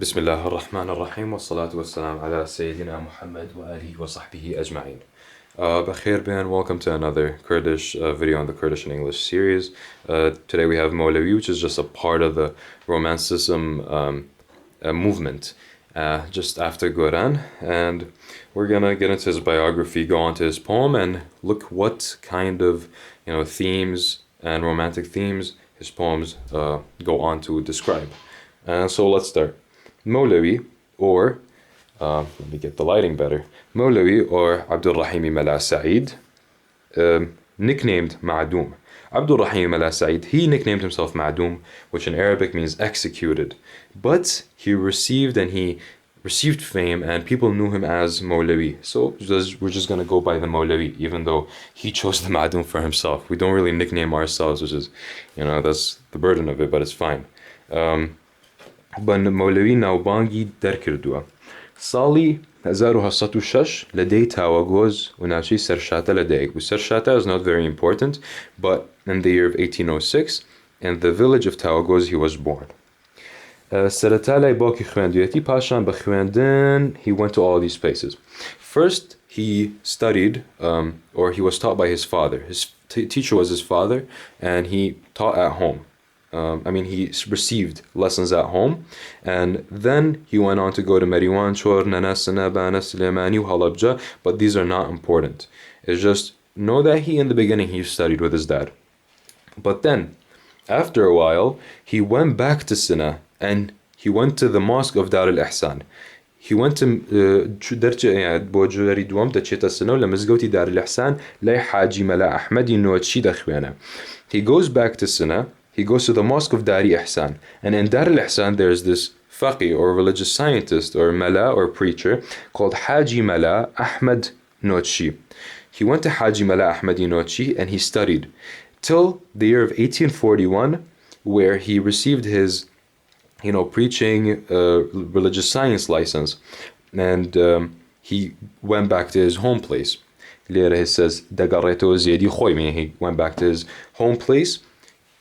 بسم الله الرحمن الرحيم والصلاة والسلام على سيدنا محمد وآله وصحبه أجمعين. بخير بان, welcome to another Kurdish video on the Kurdish and English series. Today we have مەولەوی, which is just a part of the Romanticism movement just after Quran, and we're gonna get into his biography, go on to his poem, and look what kind of themes and romantic themes his poems go on to describe. So let's start. مەولەوی, or let me get the lighting better. مەولەوی, or Abdulrahim Mala Said, nicknamed Ma'doom. Abdulrahim Mala Said, he nicknamed himself Ma'doom, which in Arabic means executed. But he received fame, and people knew him as Mawlawi. So we're just going to go by the Mawlawi, even though he chose the Ma'doom for himself. We don't really nickname ourselves, which is, that's the burden of it, but it's fine. بن مەولەوی ناوبانگی دەرکردووە. ساڵی 1906 لەدەی تاوەگۆز و ناوچەی سەرشاتە لەدایک بوو. سەرشاتە is not very important, but in the year of 1806, in the village of Tawagoz, he was born. سەرەتا لای باوکی خوێندوویەتی, پاشان بە خوێندن he went to all these places. First, he studied, or he was taught by his father. His teacher was his father, and he taught at home. He received lessons at home, and then he went on to go to Mariwan, Chor, Nanasana, Bana, Suleimani, Halabja, but these are not important. It's just know that in the beginning he studied with his dad. But then, after a while, he went back to Sina, and he went to the mosque of Dar al-Ihsan. He went to بۆجوێری دووەم دەچێتە سنە و لە مزگەوتی دار الإحسان لای حاجی مەلا ئەحمەدی نۆچی دەخوێنە. He goes back to Sina. He goes to the mosque of Dar al-Ihsan, and in Dar al-Ihsan there's this faqih, or religious scientist, or mala, or preacher, called Haji Mala Ahmad Nochi. He went to Haji Mala Ahmadi Nochi, and he studied till the year of 1841, where he received his preaching religious science license, and he went back to his home place. He says he went back to his home place.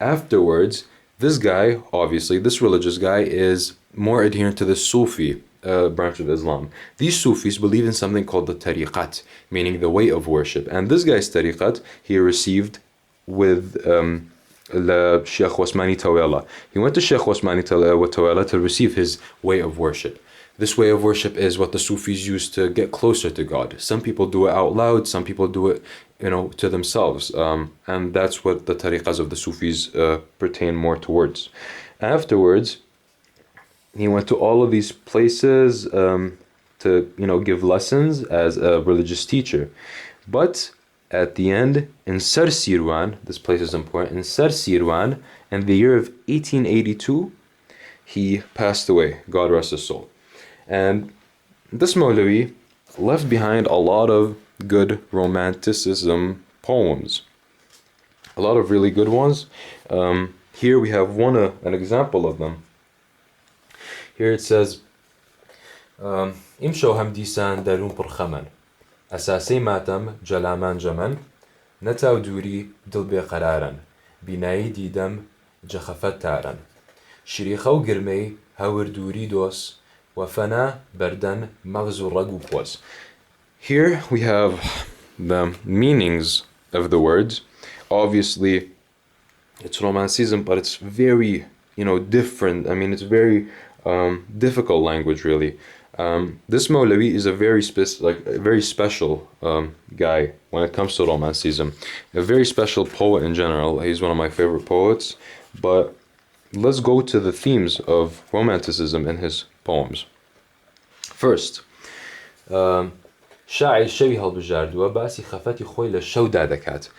Afterwards, this guy, obviously, this religious guy, is more adherent to the Sufi branch of Islam. These Sufis believe in something called the tariqat, meaning the way of worship. And this guy's tariqat, he received with Sheikh Osmani Tawala. He went to Sheikh Osmani Tawala to receive his way of worship. This way of worship is what the Sufis use to get closer to God. Some people do it out loud, some people do it to themselves, and that's what the tariqas of the Sufis pertain more towards. Afterwards, he went to all of these places to give lessons as a religious teacher. But at the end, in Sar Sirwan, this place is important, in Sar Sirwan, in the year of 1882, he passed away, God rest his soul. And this Mawlawi left behind a lot of good romanticism poems, a lot of really good ones. Here we have an example of them. Here it says, "Imsho hamdisan darun purkhaman, asasi matam jalaman jaman, nataw duri dil beqararan, binayi didam jakhafat taran, shirikhaw girmei hawr duri dos, wafana bardan maghzu ragu pos." Here we have the meanings of the words. Obviously, it's romanticism, but it's very, different. It's very difficult language, really. This Mawlawi is a very special guy when it comes to romanticism. A very special poet in general. He's one of my favorite poets. But let's go to the themes of romanticism in his poems. First, شاعر شوی هەڵبژاردووە باسی خەفەتی خۆی لە شەودا دەکات.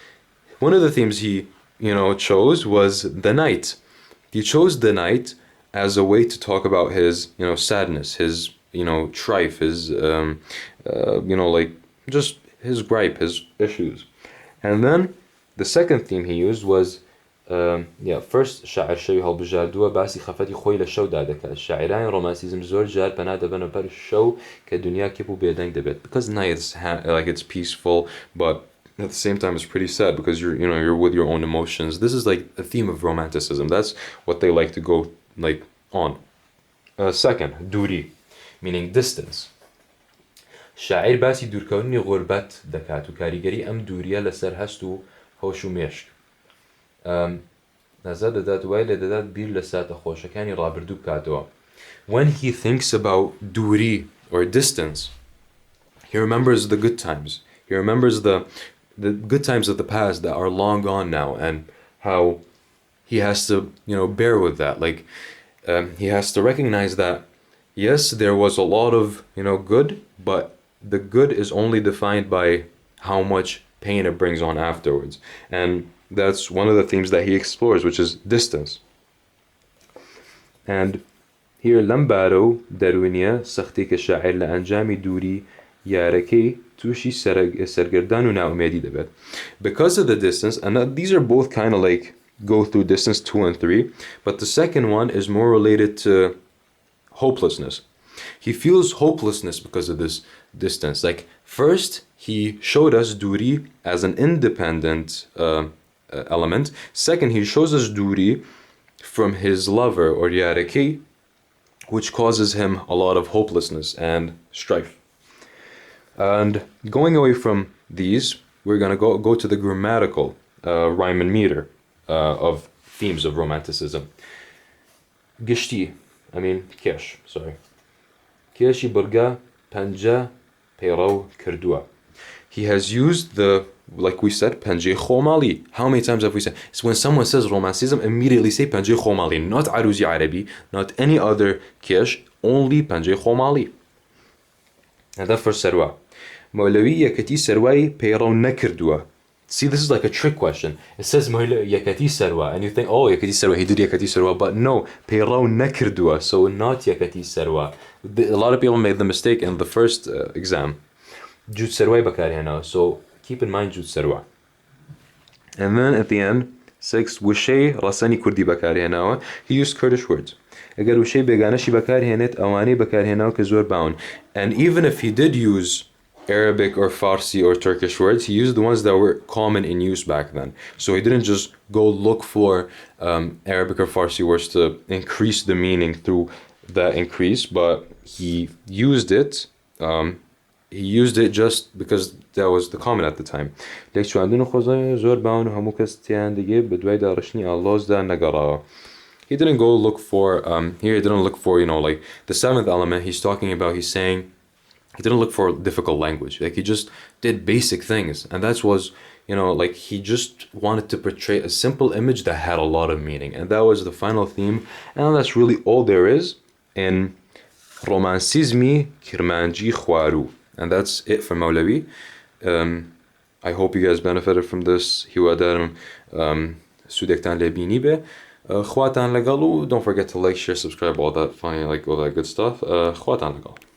One of the themes he chose was the night. He chose the night as a way to talk about his sadness, his trife, his just his gripe, his issues. And then the second theme he used was first شاعر شوی هەڵبژاردووە باسی خەفەتی خۆی لە شەودا دەکات. شاعرانی ڕۆمانسیزم زۆر جار پەنا دەبەنە بەر شەو کە دنیا کێپ و بێدەنگ دەبێت. Because night is it's peaceful, but at the same time it's pretty sad because you're with your own emotions. This is like a theme of romanticism. That's what they like to go on. Second, دووری, meaning distance. شاعر باسی دوورکەوتنی غوربەت دەکات و کاریگەری ئەم دووریە لەسەر هەست و هۆش و مێشک. نەزار دەدات وای لێ دەدات بیر لە ساتە خۆشەکانی ڕابردوو بکاتەوە. When he thinks about دووری or distance, he remembers the good times. He remembers the good times of the past that are long gone now, and how he has to, bear with that. Like, he has to recognize that, yes, there was a lot of, good, but the good is only defined by how much pain it brings on afterwards. And that's one of the themes that he explores, which is distance. And here, لەمبارە دەرونیە سەختی کە شاعر لە ئەنجامی دووری یارەکەی تووشی سەرگەردان و ناومێدی دەبێت. Because of the distance, and these are both kind of like go through distance 2 and 3, but the second one is more related to hopelessness. He feels hopelessness because of this distance. Like, first, he showed us دووری as an independent element. Second, he shows us دووری from his lover or یارەکەی, which causes him a lot of hopelessness and strife. And going away from these, we're going to go to the grammatical rhyme and meter of themes of romanticism. Gishti, kesh, sorry. Keshi burga panja peiro kurdua. He has used the, like we said, panje khomali. How many times have we said? So when someone says romanticism, immediately say panje khomali, not aruzi Arabi, not any other kesh, only panje khomali. And that for sarwa. مەولەوی یەکەتی سەروای پەیڕەو نەکردووە. See, this is like a trick question. It says یەکەتی سەروا, and you think, oh, یەکەتی سەروا, he did یەکەتی سەروا, but no, پەیڕەو نەکردووە, so not یەکەتی سەروا. A lot of people made the mistake in the first exam. جوت سەروای بەکارهێناوە, so keep in mind جوت سەروا. And then at the end, 6, وشەی ڕەسەنی کوردی بەکارهێناوە. He used Kurdish words. ئەگەر وشەی بێگانەشی بەکارهێنێت, ئەوانەی بەکارهێناوە کە زۆر باون. And even if he did use Arabic or Farsi or Turkish words, he used the ones that were common in use back then. So he didn't just go look for Arabic or Farsi words to increase the meaning through that increase, but he used it. He used it just because that was the common at the time. He didn't go look for, here he didn't look for, like the seventh element he's talking about, he's saying, he didn't look for difficult language. Like, he just did basic things. And that was, like, he just wanted to portray a simple image that had a lot of meaning. And that was the final theme. And that's really all there is in رۆمانسیزمی کرمانجی خوارو. And that's it for مەولەوی. I hope you guys benefited from this. هیوادارم سودێکتان لێ بینی بێ. خواتان لەگەڵ و don't forget to like, share, subscribe, all that funny, like all that good stuff. خواتان لەگەڵ.